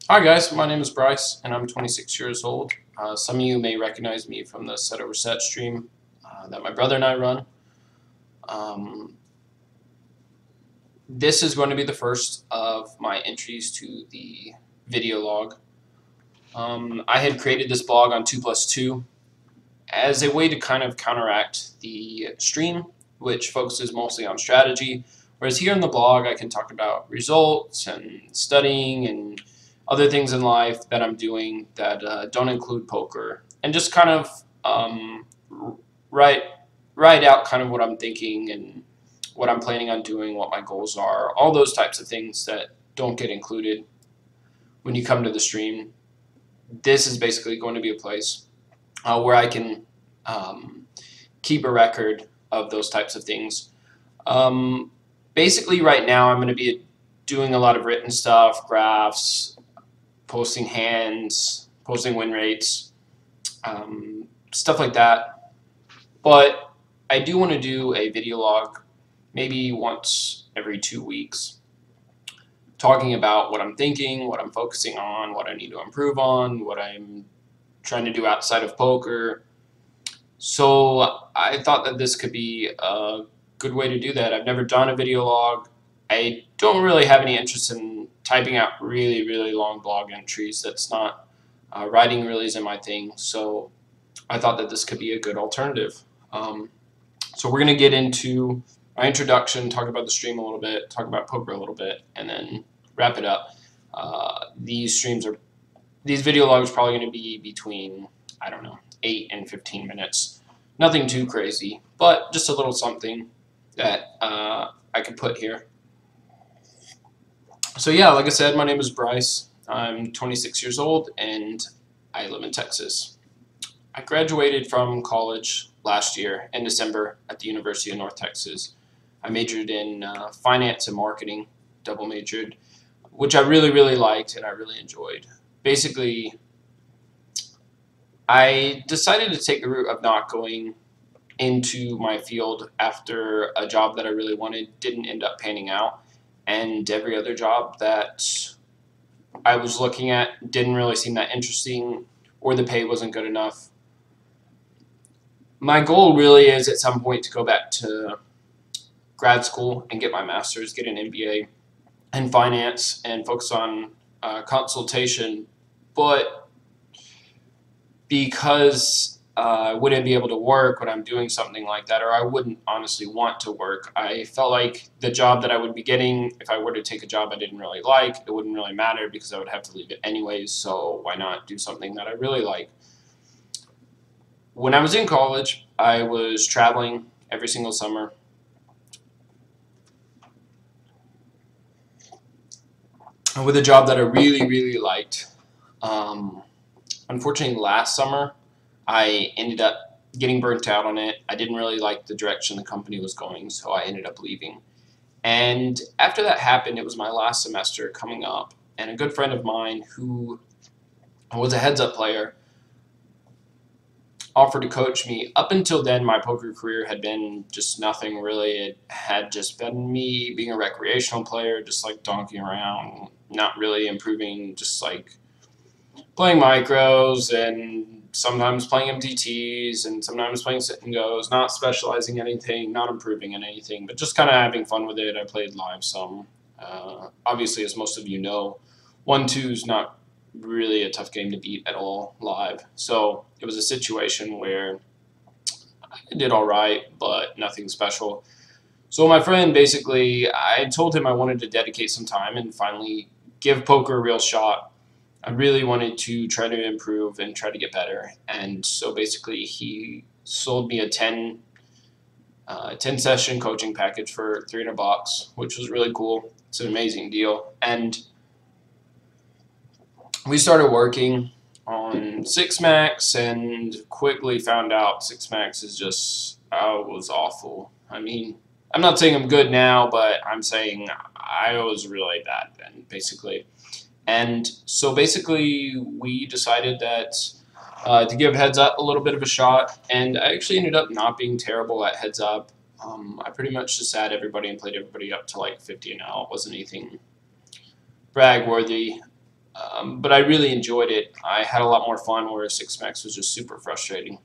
Hi guys, my name is Bryce and I'm 26 years old. Some of you may recognize me from the Set Over Set stream that my brother and I run. Um, this is going to be the first of my entries to the video log. I had created this blog on 2+2 as a way to kind of counteract the stream, which focuses mostly on strategy, whereas here in the blog I can talk about results and studying and other things in life that I'm doing that don't include poker, and just kind of write write out kind of what I'm thinking and what I'm planning on doing, what my goals are, all those types of things that don't get included when you come to the stream. This is basically going to be a place where I can keep a record of those types of things. Basically, right now I'm going to be doing a lot of written stuff, graphs, posting hands, posting win rates, stuff like that. But I do want to do a video log maybe once every 2 weeks, talking about what I'm thinking, what I'm focusing on, what I need to improve on, what I'm trying to do outside of poker. So I thought that this could be a good way to do that. I've never done a video log. I don't really have any interest in typing out really long blog entries. That's not writing really isn't my thing. So I thought that this could be a good alternative. So we're going to get into my introduction, talk about the stream a little bit, talk about poker a little bit, and then wrap it up. These video logs are probably going to be between, I don't know, 8 and 15 minutes. Nothing too crazy, but just a little something that I could put here. So yeah, like I said, my name is Bryce. I'm 26 years old and I live in Texas. I graduated from college last year in December at the University of North Texas. I majored in finance and marketing, double majored, which I really liked and I really enjoyed. Basically, I decided to take the route of not going into my field after a job that I really wanted didn't end up panning out, and every other job that I was looking at didn't really seem that interesting or the pay wasn't good enough. My goal really is at some point to go back to grad school and get my master's, get an MBA in finance and focus on consultation, but because I wouldn't be able to work when I'm doing something like that, or I wouldn't honestly want to work, I felt like the job that I would be getting, if I were to take a job I didn't really like, it wouldn't really matter because I would have to leave it anyways, so why not do something that I really like? When I was in college, I was traveling every single summer. With a job that I really liked. Unfortunately, last summer, I ended up getting burnt out on it. I didn't really like the direction the company was going, so I ended up leaving. And after that happened, it was my last semester coming up, and a good friend of mine who was a heads-up player offered to coach me. Up until then, my poker career had been just nothing really. It had just been me being a recreational player, just like donking around, not really improving, just like playing micros and sometimes playing MTTs and sometimes playing sit and goes, not specializing in anything, not improving in anything, but just kind of having fun with it. I played live some. Obviously, as most of you know, 1-2 is not really a tough game to beat at all live. So it was a situation where I did all right, but nothing special. So my friend, basically, I told him I wanted to dedicate some time and finally give poker a real shot. I really wanted to try to improve and try to get better. And so basically he sold me a 10 session coaching package for $300, which was really cool. It's an amazing deal. And we started working on 6max and quickly found out 6max is just, was awful. I mean, I'm not saying I'm good now, but I'm saying I was really bad then, basically. And so basically we decided that to give heads up a little bit of a shot, and I actually ended up not being terrible at heads up. I pretty much just sat everybody and played everybody up to like 50 and out. It wasn't anything brag worthy. but I really enjoyed it. I had a lot more fun, whereas 6 max was just super frustrating.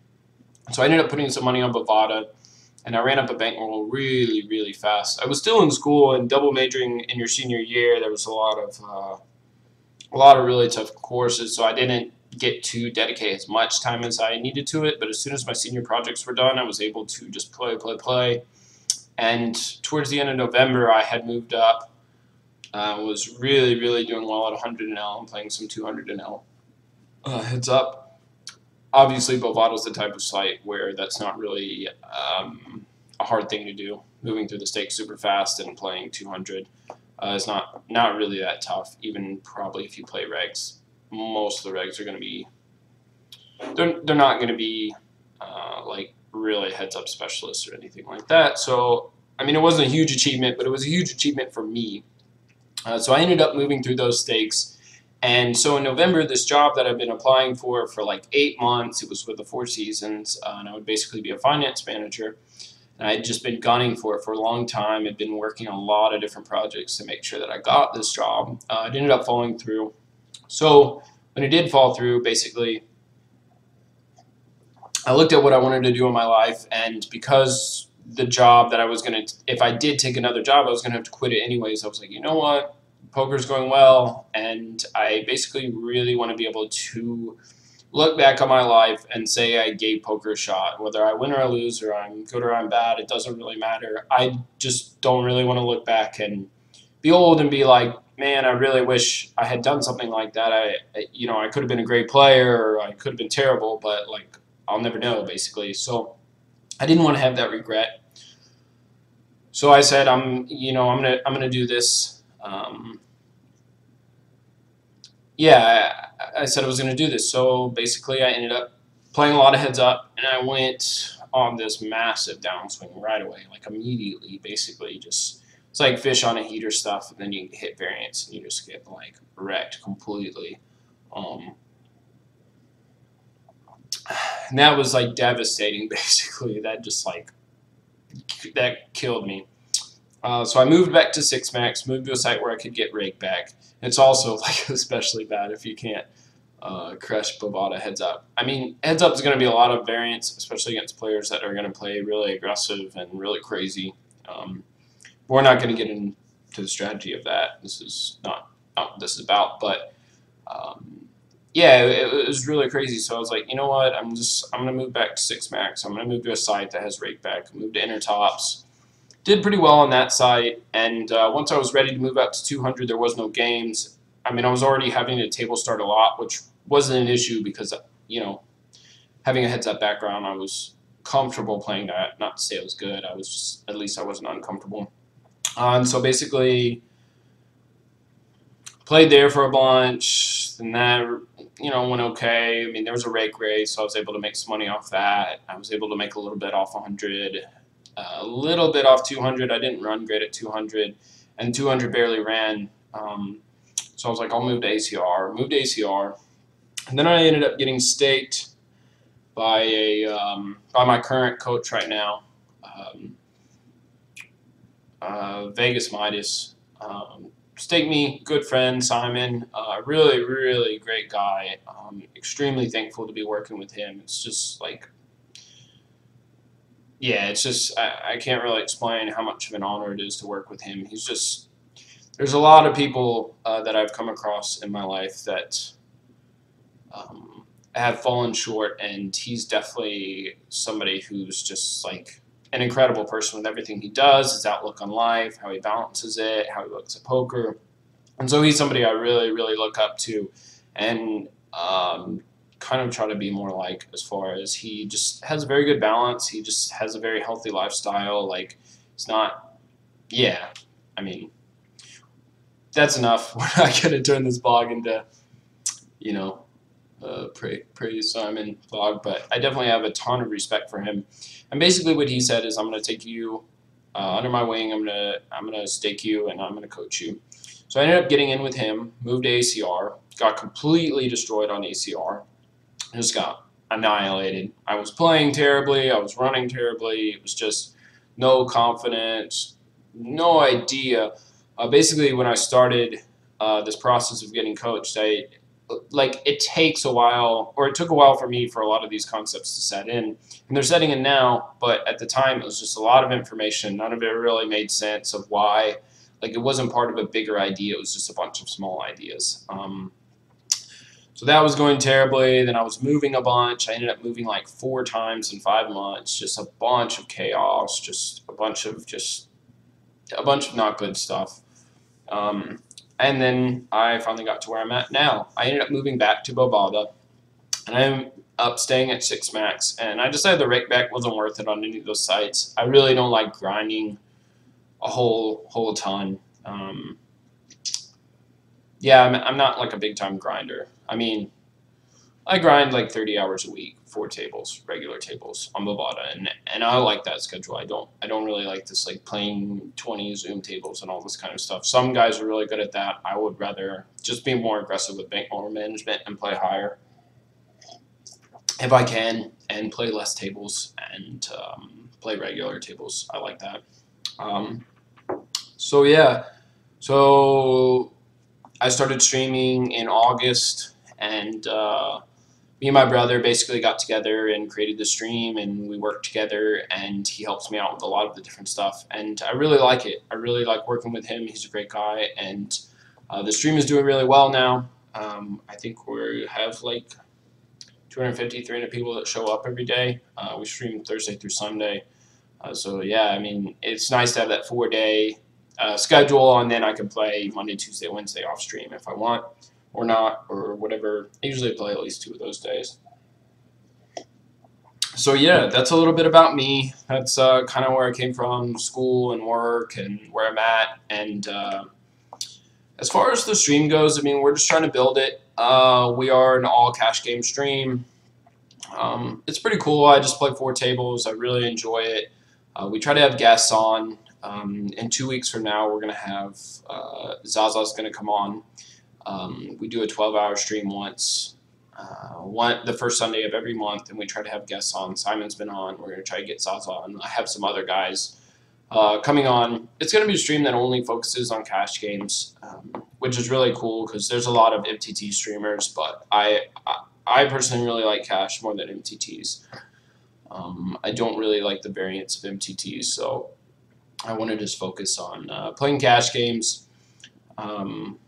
So I ended up putting some money on Bovada, and I ran up a bankroll really, really fast. I was still in school and double majoring in your senior year. There was a lot of really tough courses, so I didn't get to dedicate as much time as I needed to it. But as soon as my senior projects were done, I was able to just play. And towards the end of November, I had moved up. Was really, really doing well at 100 and L. I'm playing some 200 and L. Heads up. Obviously, Bovada's the type of site where that's not really a hard thing to do. Moving through the stakes super fast and playing 200 is not really that tough. Even probably if you play regs, most of the regs are going to be they're not going to be like really heads up specialists or anything like that. So I mean, it wasn't a huge achievement, but it was a huge achievement for me. So I ended up moving through those stakes. And so in November, this job that I've been applying for like 8 months, it was with the Four Seasons, and I would basically be a finance manager. And I had just been gunning for it for a long time. I'd been working on a lot of different projects to make sure that I got this job. It ended up falling through. So when it did fall through, basically, I looked at what I wanted to do in my life, and because the job that I was going to, if I did take another job, I was going to have to quit it anyways. I was like, you know what? Poker's going well, and I basically really want to be able to look back on my life and say I gave poker a shot. Whether I win or I lose, or I'm good or I'm bad, it doesn't really matter. I just don't really want to look back and be old and be like, man, I really wish I had done something like that. I could have been a great player, or I could have been terrible, but like I'll never know, basically. So I didn't want to have that regret. So I said, I'm gonna do this. I said I was gonna do this. So basically, I ended up playing a lot of heads up, and I went on this massive downswing right away, like immediately. Basically, just it's like fish on a heater stuff, and then you hit variance, and you just get like wrecked completely. And that was like devastating. Basically, that just like that killed me. So I moved back to 6max, moved to a site where I could get rake back. It's also like especially bad if you can't crush Bovada heads up. I mean, heads up is going to be a lot of variance, especially against players that are going to play really aggressive and really crazy. We're not going to get into the strategy of that. This is not what this is about, but yeah, it was really crazy. So I was like, you know what? I'm going to move back to 6max. I'm going to move to a site that has rake back. Move to Intertops. Did pretty well on that site, and once I was ready to move up to 200, there was no games. I mean, I was already having to table start a lot, which wasn't an issue because, having a heads-up background, I was comfortable playing that. Not to say it was good. I was just, at least I wasn't uncomfortable. And so basically, played there for a bunch, and that, went okay. I mean, there was a rake race, so I was able to make some money off that. I was able to make a little bit off 100. A little bit off 200. I didn't run great at 200, and 200 barely ran. So I was like, I'll move to ACR. Moved to ACR, and then I ended up getting staked by by my current coach right now, Vegas Midas. Staked me, good friend Simon. Really, really great guy. Extremely thankful to be working with him. It's just like. Yeah, it's just, I can't really explain how much of an honor it is to work with him. He's just, there's a lot of people that I've come across in my life that have fallen short, and he's definitely somebody who's just like an incredible person with everything he does, his outlook on life, how he balances it, how he looks at poker. And so he's somebody I really, really look up to, and kind of try to be more like, as far as he just has a very good balance. He just has a very healthy lifestyle. Like, it's not, yeah, I mean, that's enough. We're not going to turn this blog into, praise Simon vlog, but I definitely have a ton of respect for him. And basically what he said is, I'm going to take you under my wing. I'm going to stake you, and I'm going to coach you. So I ended up getting in with him, moved to ACR, got completely destroyed on ACR. Just got annihilated. I was playing terribly. I was running terribly. It was just no confidence, no idea. Basically, when I started this process of getting coached, it takes a while, or it took a while for me for a lot of these concepts to set in, and they're setting in now. But at the time, it was just a lot of information. None of it really made sense of why. Like, it wasn't part of a bigger idea. It was just a bunch of small ideas. So that was going terribly. Then I was moving a bunch. I ended up moving like 4 times in 5 months. Just a bunch of chaos. Just a bunch of not good stuff. And then I finally got to where I'm at now. I ended up moving back to Bovada, and I'm up staying at 6 Max. And I decided the rake back wasn't worth it on any of those sites. I really don't like grinding a whole ton. Yeah, I'm not like a big time grinder. I mean, I grind like 30 hours a week, 4 tables, regular tables on Bovada, and I like that schedule. I don't really like this like playing 20 Zoom tables and all this kind of stuff. Some guys are really good at that. I would rather just be more aggressive with bankroll management and play higher if I can, and play less tables and play regular tables. I like that. So yeah, so I started streaming in August, and me and my brother basically got together and created the stream, and we worked together, and he helps me out with a lot of the different stuff, and I really like it. I really like working with him. He's a great guy, and the stream is doing really well now. I think we have like 250, 300 people that show up every day. We stream Thursday through Sunday. So yeah, I mean, it's nice to have that 4-day schedule, and then I can play Monday, Tuesday, Wednesday off stream if I want, or not, or whatever. I usually play at least 2 of those days. So yeah, that's a little bit about me. That's kind of where I came from, school and work, and where I'm at. And as far as the stream goes, I mean, we're just trying to build it. We are an all cash game stream. It's pretty cool. I just play 4 tables. I really enjoy it. We try to have guests on. In 2 weeks from now, we're going to have Zaza's going to come on. We do a 12-hour stream once, the first Sunday of every month, and we try to have guests on. Simon's been on. We're going to try to get Zaza on. I have some other guys coming on. It's going to be a stream that only focuses on cash games, which is really cool because there's a lot of MTT streamers, but I personally really like cash more than MTTs. I don't really like the variants of MTTs, so I want to just focus on playing cash games. And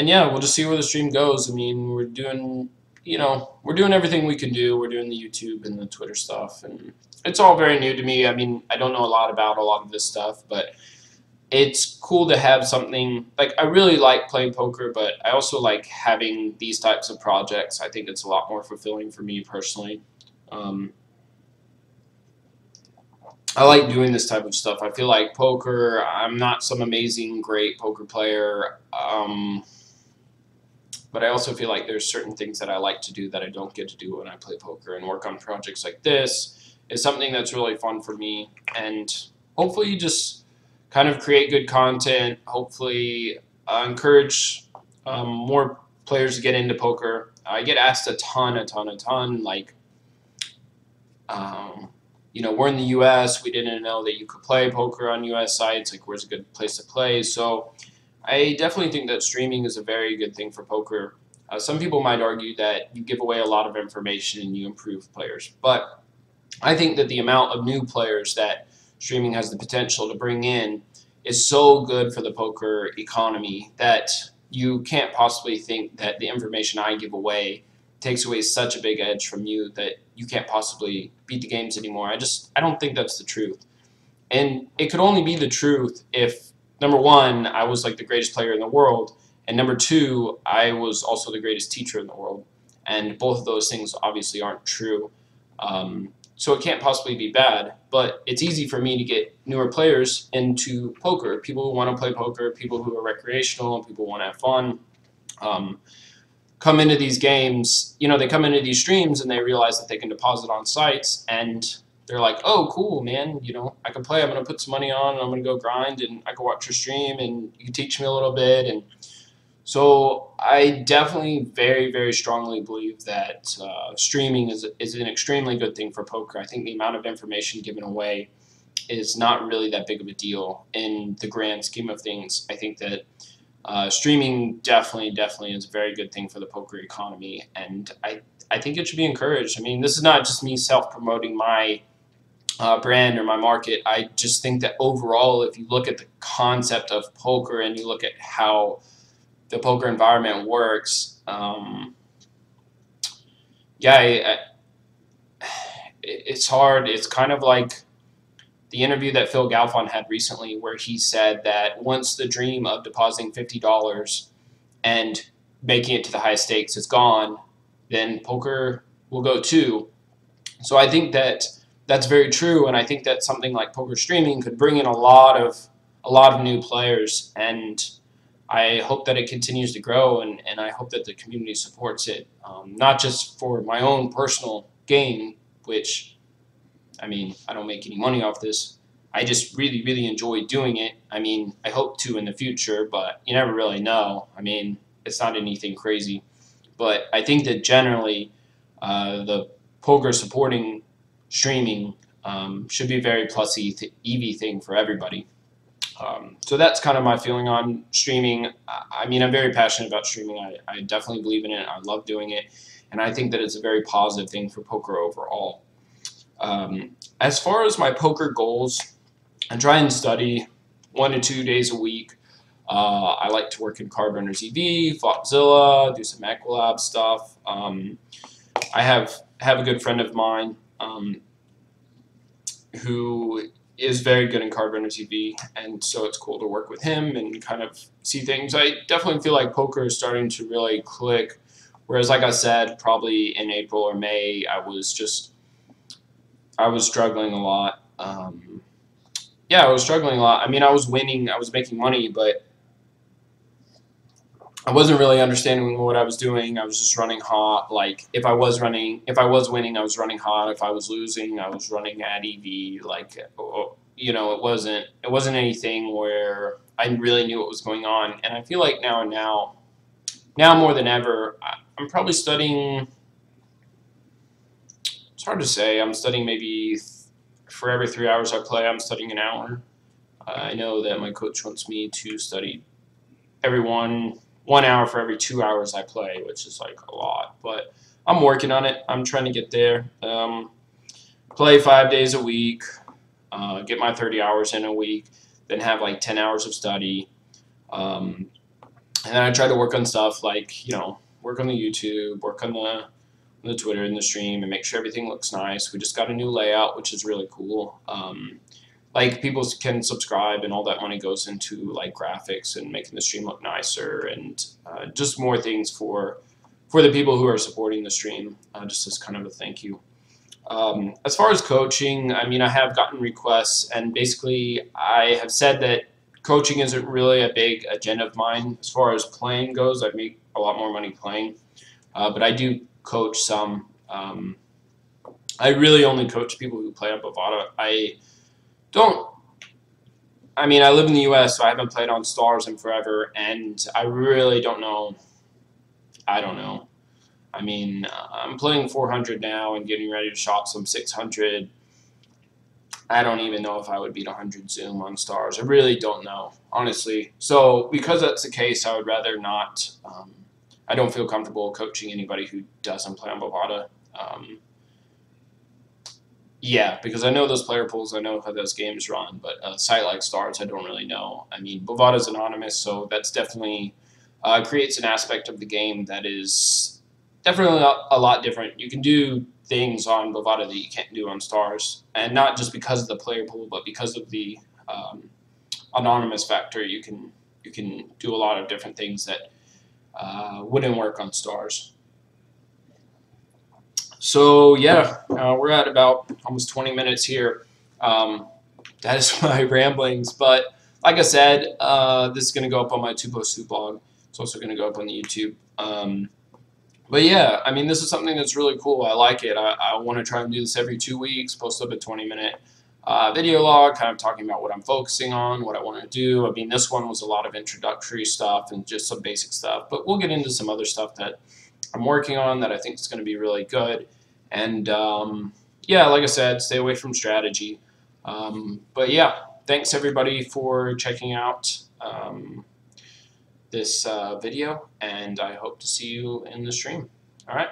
yeah, we'll just see where the stream goes. I mean, we're doing everything we can do. We're doing the YouTube and the Twitter stuff, and it's all very new to me. I mean, I don't know a lot about a lot of this stuff, but it's cool to have something. Like, I really like playing poker, but I also like having these types of projects. I think it's a lot more fulfilling for me personally. I like doing this type of stuff. I feel like poker, I'm not some amazing, great poker player, but I also feel like there's certain things that I like to do that I don't get to do when I play poker, and work on projects like this is something that's really fun for me, and hopefully just kind of create good content, hopefully encourage more players to get into poker. I get asked a ton, like, we're in the U.S. We didn't know that you could play poker on U.S. sites. Like, where's a good place to play? So I definitely think that streaming is a very good thing for poker. Some people might argue that you give away a lot of information and you improve players. But I think that the amount of new players that streaming has the potential to bring in is so good for the poker economy that you can't possibly think that the information I give away takes away such a big edge from you that you can't possibly beat the games anymore. I don't think that's the truth. And it could only be the truth if, number one, I was like the greatest player in the world, and number two, I was also the greatest teacher in the world. And both of those things obviously aren't true. So it can't possibly be bad, but it's easy for me to get newer players into poker, people who want to play poker, people who are recreational, people who want to have fun. Come into these games, they come into these streams and they realize that they can deposit on sites, and they're like, oh, cool, man, I can play. I'm going to put some money on, and I'm going to go grind, and I can watch your stream, and you can teach me a little bit. And so I definitely very, very strongly believe that streaming is an extremely good thing for poker. I think the amount of information given away is not really that big of a deal in the grand scheme of things. I think that Streaming definitely is a very good thing for the poker economy, and I think it should be encouraged. I mean, this is not just me self-promoting my brand or my market. I just think that overall, if you look at the concept of poker and you look at how the poker environment works, yeah, it's hard. It's kind of like the interview that Phil Galfond had recently, where he said that once the dream of depositing $50 and making it to the high stakes is gone, then poker will go too. So I think that that's very true, and I think that something like poker streaming could bring in a lot of new players, and I hope that it continues to grow, and I hope that the community supports it, not just for my own personal gain, which, I mean, I don't make any money off this. I just really enjoy doing it. I mean, I hope to in the future, but you never really know. I mean, it's not anything crazy. But I think that generally the poker supporting streaming should be a very plus EV thing for everybody. So that's kind of my feeling on streaming. I mean, I'm very passionate about streaming. I definitely believe in it. I love doing it. And I think that it's a very positive thing for poker overall. As far as my poker goals, I try and study 1 to 2 days a week. I like to work in Cardrunners EV, Flopzilla, do some Equilab stuff. I have a good friend of mine who is very good in Cardrunners EV, and so it's cool to work with him and kind of see things. I definitely feel like poker is starting to really click, whereas, like I said, probably in April or May, I was struggling a lot. Yeah, I was struggling a lot. I mean, I was winning, I was making money, but I wasn't really understanding what I was doing. I was just running hot. Like, if I was winning, I was running hot. If I was losing, I was running at EV. Like, you know, it wasn't anything where I really knew what was going on. And I feel like now more than ever, I'm probably studying. It's hard to say. I'm studying maybe for every 3 hours I play, I'm studying an hour. I know that my coach wants me to study every 1 hour for every 2 hours I play, which is like a lot. But I'm working on it. I'm trying to get there. Play 5 days a week, get my 30 hours in a week, then have like 10 hours of study. And then I try to work on stuff like, you know, work on the YouTube, work on the Twitter and the stream, and make sure everything looks nice. We just got a new layout, which is really cool. Like, people can subscribe, and all that money goes into like graphics and making the stream look nicer, and just more things for the people who are supporting the stream, just as kind of a thank you. As far as coaching, I mean, I have gotten requests, and basically I have said that coaching isn't really a big agenda of mine. As far as playing goes, I make a lot more money playing, but I do coach some. I really only coach people who play on Bovada. I mean, I live in the US, so I haven't played on Stars in forever, and I really don't know. I don't know. I mean, I'm playing 400 now and getting ready to shop some 600. I don't even know if I would beat 100 Zoom on Stars. I really don't know, honestly. So because that's the case, I would rather not. I don't feel comfortable coaching anybody who doesn't play on Bovada. Yeah, because I know those player pools, I know how those games run, but a site like Stars, I don't really know. I mean, Bovada's anonymous, so that's definitely creates an aspect of the game that is definitely a lot different. You can do things on Bovada that you can't do on Stars, and not just because of the player pool, but because of the anonymous factor. You can do a lot of different things that wouldn't work on Stars. So yeah, we're at about almost 20 minutes here. That is my ramblings, but like I said, this is going to go up on my 2Post2 blog. It's also going to go up on the YouTube. But yeah, I mean, this is something that's really cool. I like it. I want to try and do this every 2 weeks, post up a 20-minute video log, kind of talking about what I'm focusing on, what I want to do. I mean, this one was a lot of introductory stuff and just some basic stuff, but we'll get into some other stuff that I'm working on that I think is going to be really good. And yeah, like I said, stay away from strategy. But yeah, thanks everybody for checking out. this video, and I hope to see you in the stream. All right.